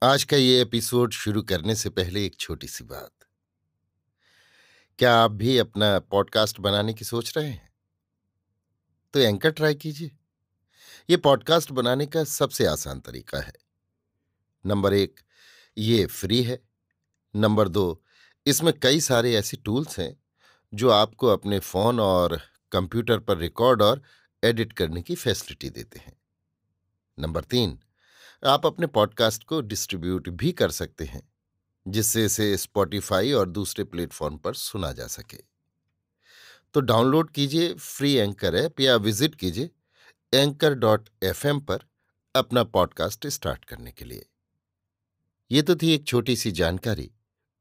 आज का ये एपिसोड शुरू करने से पहले एक छोटी सी बात। क्या आप भी अपना पॉडकास्ट बनाने की सोच रहे हैं? तो एंकर ट्राई कीजिए। ये पॉडकास्ट बनाने का सबसे आसान तरीका है। नंबर 1, ये फ्री है। नंबर 2, इसमें कई सारे ऐसे टूल्स हैं जो आपको अपने फोन और कंप्यूटर पर रिकॉर्ड और एडिट करने की फैसिलिटी देते हैं। नंबर 3, आप अपने पॉडकास्ट को डिस्ट्रीब्यूट भी कर सकते हैं, जिससे इसे स्पॉटिफाई और दूसरे प्लेटफॉर्म पर सुना जा सके। तो डाउनलोड कीजिए फ्री एंकर ऐप या विजिट कीजिए anchor.fm पर अपना पॉडकास्ट स्टार्ट करने के लिए। ये तो थी एक छोटी सी जानकारी,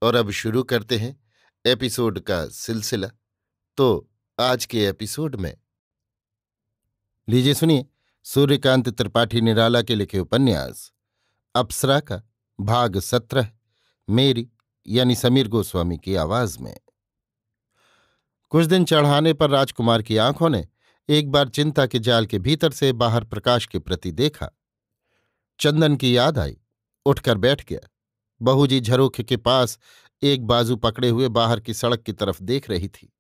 और अब शुरू करते हैं एपिसोड का सिलसिला। तो आज के एपिसोड में लीजिए सुनिए सूर्यकांत त्रिपाठी निराला के लिखे उपन्यास अप्सरा का भाग 17, मेरी यानी समीर गोस्वामी की आवाज में। कुछ दिन चढ़ाने पर राजकुमार की आंखों ने एक बार चिंता के जाल के भीतर से बाहर प्रकाश के प्रति देखा। चंदन की याद आई, उठकर बैठ गया। बहूजी झरोखे के पास एक बाजू पकड़े हुए बाहर की सड़क की तरफ देख रही थी।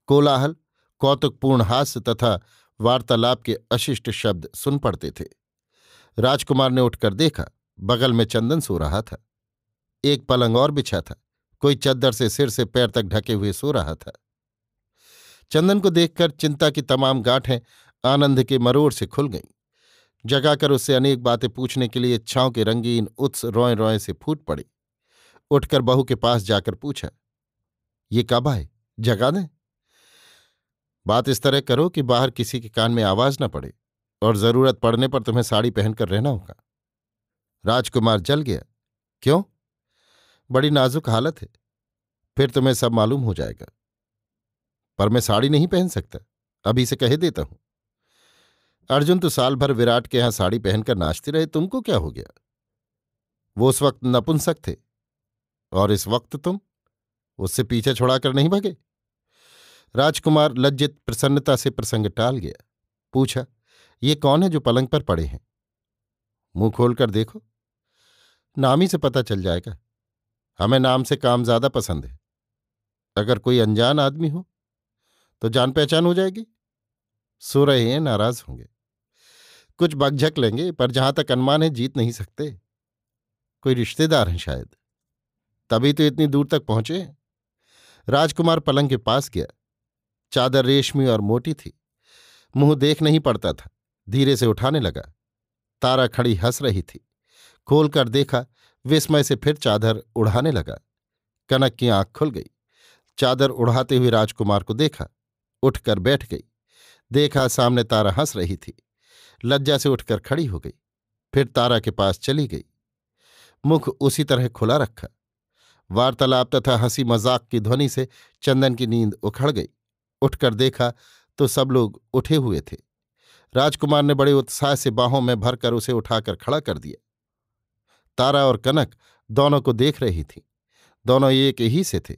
कोलाहल, कौतुकपूर्ण हास्य तथा वार्तालाप के अशिष्ट शब्द सुन पड़ते थे। राजकुमार ने उठकर देखा, बगल में चंदन सो रहा था। एक पलंग और बिछा था, कोई चद्दर से सिर से पैर तक ढके हुए सो रहा था। चंदन को देखकर चिंता की तमाम गांठें आनंद के मरोड़ से खुल गईं। जगाकर उससे अनेक बातें पूछने के लिए इच्छाओं के रंगीन उत्स रोए रोए से फूट पड़ी। उठकर बहू के पास जाकर पूछा, ये कब आए? जगा दें? बात इस तरह करो कि बाहर किसी के कान में आवाज न पड़े, और जरूरत पड़ने पर तुम्हें साड़ी पहनकर रहना होगा। राजकुमार जल गया। क्यों? बड़ी नाजुक हालत है, फिर तुम्हें सब मालूम हो जाएगा। पर मैं साड़ी नहीं पहन सकता, अभी से कह देता हूं। अर्जुन तो साल भर विराट के यहां साड़ी पहनकर नाचते रहे, तुमको क्या हो गया? वो उस वक्त नपुंसक थे, और इस वक्त तुम उससे पीछे छुड़ाकर नहीं भगे। राजकुमार लज्जित प्रसन्नता से प्रसंग टाल गया। पूछा, ये कौन है जो पलंग पर पड़े हैं? मुंह खोलकर देखो, नाम ही से पता चल जाएगा। हमें नाम से काम ज्यादा पसंद है। अगर कोई अनजान आदमी हो तो जान पहचान हो जाएगी। सो रहे हैं, नाराज होंगे, कुछ बकझक लेंगे, पर जहां तक अनुमान है जीत नहीं सकते। कोई रिश्तेदार हैं शायद, तभी तो इतनी दूर तक पहुंचे हैं। राजकुमार पलंग के पास गया। चादर रेशमी और मोटी थी, मुंह देख नहीं पड़ता था। धीरे से उठाने लगा। तारा खड़ी हंस रही थी। खोलकर देखा, विस्मय से फिर चादर उड़ाने लगा। कनक की आंख खुल गई। चादर उड़ाते हुए राजकुमार को देखा। उठकर बैठ गई। देखा, सामने तारा हंस रही थी। लज्जा से उठकर खड़ी हो गई, फिर तारा के पास चली गई। मुख उसी तरह खुला रखा। वार्तालाप तथा हंसी मजाक की ध्वनि से चंदन की नींद उखड़ गई। उठकर देखा तो सब लोग उठे हुए थे। राजकुमार ने बड़े उत्साह से बाहों में भरकर उसे उठाकर खड़ा कर दिया। तारा और कनक दोनों को देख रही थीं। दोनों एक ही से थे।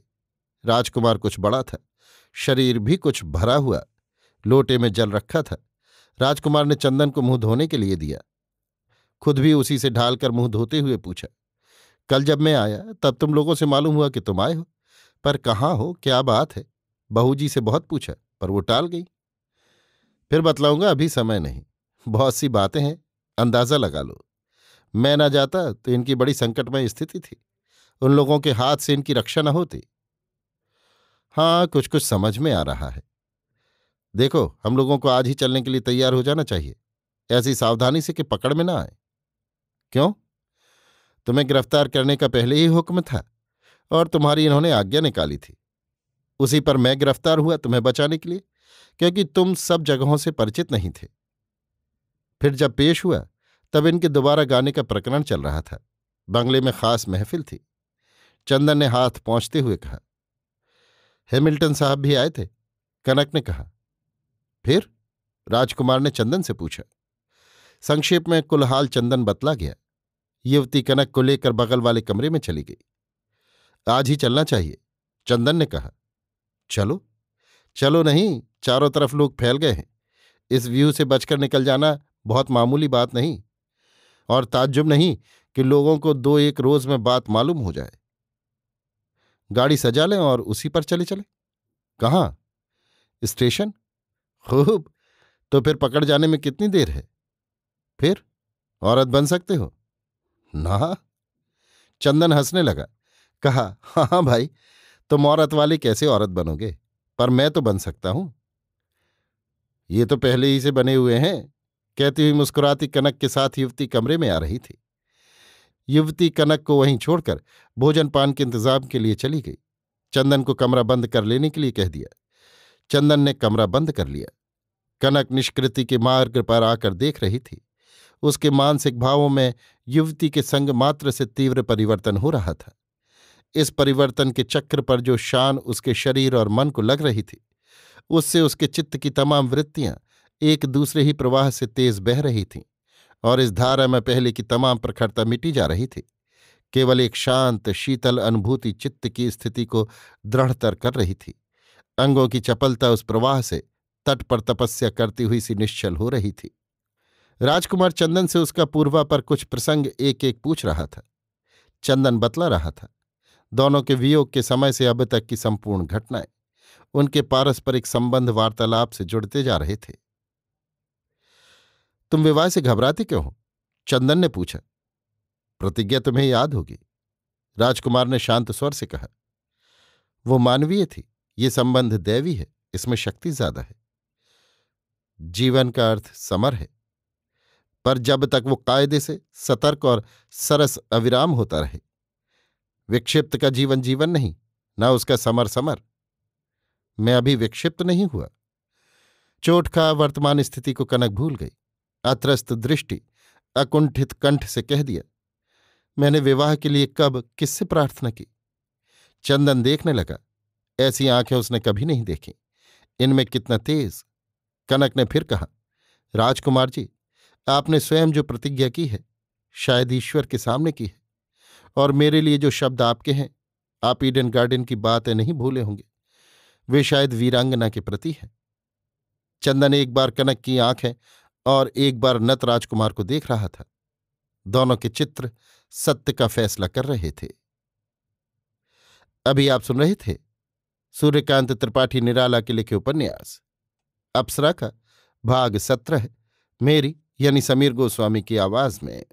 राजकुमार कुछ बड़ा था, शरीर भी कुछ भरा हुआ, लोटे में जल रखा था। राजकुमार ने चंदन को मुंह धोने के लिए दिया। खुद भी उसी से ढालकर मुंह धोते हुए पूछा, कल जब मैं आया तब तुम लोगों से मालूम हुआ कि तुम आए हो, पर कहाँ हो, क्या बात है? बहूजी से बहुत पूछा, पर वो टाल गई। फिर बतलाऊंगा, अभी समय नहीं। बहुत सी बातें हैं, अंदाजा लगा लो। मैं ना जाता तो इनकी बड़ी संकटमय स्थिति थी। उन लोगों के हाथ से इनकी रक्षा न होती। हाँ, कुछ कुछ समझ में आ रहा है। देखो, हम लोगों को आज ही चलने के लिए तैयार हो जाना चाहिए, ऐसी सावधानी से कि पकड़ में ना आए। क्यों? तुम्हें गिरफ्तार करने का पहले ही हुक्म था, और तुम्हारी इन्होंने आज्ञा निकाली थी। उसी पर मैं गिरफ्तार हुआ तुम्हें बचाने के लिए, क्योंकि तुम सब जगहों से परिचित नहीं थे। फिर जब पेश हुआ तब इनके दोबारा गाने का प्रकरण चल रहा था। बंगले में खास महफिल थी। चंदन ने हाथ पहुंचते हुए कहा, हैमिल्टन साहब भी आए थे। कनक ने कहा। फिर? राजकुमार ने चंदन से पूछा। संक्षेप में कुल हाल चंदन बतला गया। युवती कनक को लेकर बगल वाले कमरे में चली गई। आज ही चलना चाहिए, चंदन ने कहा। चलो? चलो नहीं, चारों तरफ लोग फैल गए हैं। इस व्यू से बचकर निकल जाना बहुत मामूली बात नहीं, और ताज्जुब नहीं कि लोगों को 2-1 रोज में बात मालूम हो जाए। गाड़ी सजा लें और उसी पर चले चले। कहाँ? स्टेशन। खूब। तो फिर पकड़ जाने में कितनी देर है? फिर औरत बन सकते हो ना? चंदन हंसने लगा। कहा, हाँ हाँ भाई, तुम औरत वाली कैसे औरत बनोगे, पर मैं तो बन सकता हूं। ये तो पहले ही से बने हुए हैं। कहती हुई मुस्कुराती कनक के साथ युवती कमरे में आ रही थी। युवती कनक को वहीं छोड़कर भोजन पान के इंतजाम के लिए चली गई। चंदन को कमरा बंद कर लेने के लिए कह दिया। चंदन ने कमरा बंद कर लिया। कनक निष्कृति के मार्ग पर आकर देख रही थी। उसके मानसिक भावों में युवती के संग मात्र से तीव्र परिवर्तन हो रहा था। इस परिवर्तन के चक्र पर जो शान उसके शरीर और मन को लग रही थी, उससे उसके चित्त की तमाम वृत्तियां एक दूसरे ही प्रवाह से तेज बह रही थीं, और इस धारा में पहले की तमाम प्रखरता मिटी जा रही थी। केवल एक शांत शीतल अनुभूति चित्त की स्थिति को दृढ़तर कर रही थी। अंगों की चपलता उस प्रवाह से तट पर तपस्या करती हुई सी निश्चल हो रही थी। राजकुमार चंदन से उसका पूर्वा पर कुछ प्रसंग एक एक पूछ रहा था। चंदन बतला रहा था। दोनों के वियोग के समय से अब तक की संपूर्ण घटनाएं उनके पारस्परिक संबंध वार्तालाप से जुड़ते जा रहे थे। तुम विवाह से घबराती क्यों हो? चंदन ने पूछा। प्रतिज्ञा तुम्हें याद होगी, राजकुमार ने शांत स्वर से कहा। वो मानवीय थी, ये संबंध दैवी है, इसमें शक्ति ज्यादा है। जीवन का अर्थ समर है, पर जब तक वो कायदे से सतर्क और सरस अविराम होता रहे। विक्षिप्त का जीवन जीवन नहीं, न उसका समर समर। मैं अभी विक्षिप्त नहीं हुआ। चोट खा वर्तमान स्थिति को कनक भूल गई। अत्रस्त दृष्टि अकुंठित कंठ से कह दिया, मैंने विवाह के लिए कब किससे प्रार्थना की? चंदन देखने लगा। ऐसी आंखें उसने कभी नहीं देखी। इनमें कितना तेज। कनक ने फिर कहा, राजकुमार जी, आपने स्वयं जो प्रतिज्ञा की है, शायद ईश्वर के सामने की है, और मेरे लिए जो शब्द आपके हैं, आप ईडन गार्डन की बातें नहीं भूले होंगे। वे शायद वीरांगना के प्रति है। चंदन एक बार कनक की आंखें और एक बार नत राजकुमार को देख रहा था। दोनों के चित्र सत्य का फैसला कर रहे थे। अभी आप सुन रहे थे सूर्यकांत त्रिपाठी निराला के लिखे उपन्यास अप्सरा का भाग 17, मेरी यानी समीर गोस्वामी की आवाज में।